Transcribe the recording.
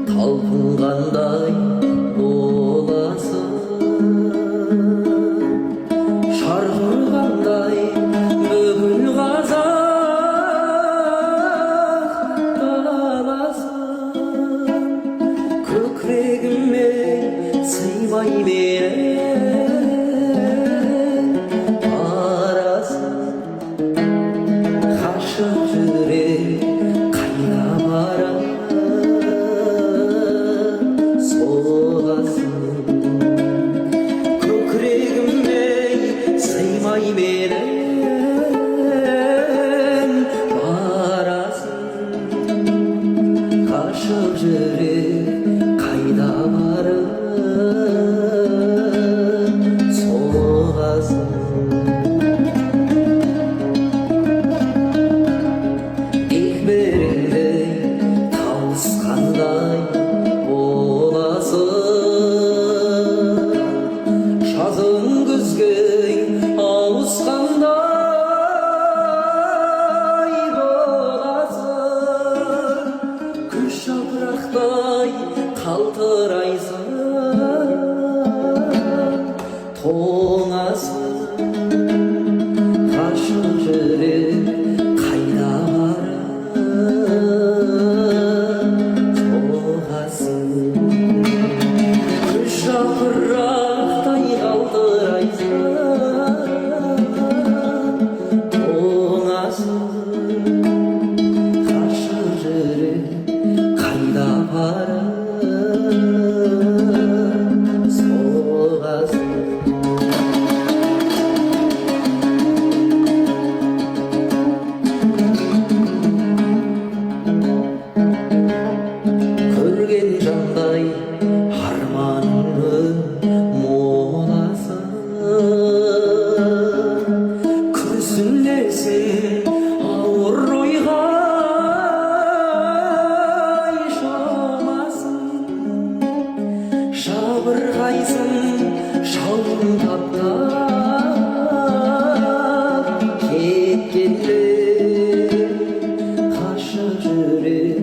талпынғандай боласың, шарқырғандай бүкіл қазақ даласын, көкірегіме сыймай менің барасың. Қашып жүрек қайда барам, соғасың. Көкірегіме сыймай менің барасың. Қашып жүрек қайда барам, соғасың. Тауысқандай боласың, жазың күзге ауысқандай боласың, күз жапырақтай қалтырайсың, тоңасың. Қашып жүрек қайда жапырақтай қалтырайсың, тоңасың. Қашып жүрек қайда барам, соғасың. Көрген жандай арманыңның моласың, күрсінесің ауыр ойға шамасың, жабырқайсың жалын таптап кеткенде. Қашып жүрек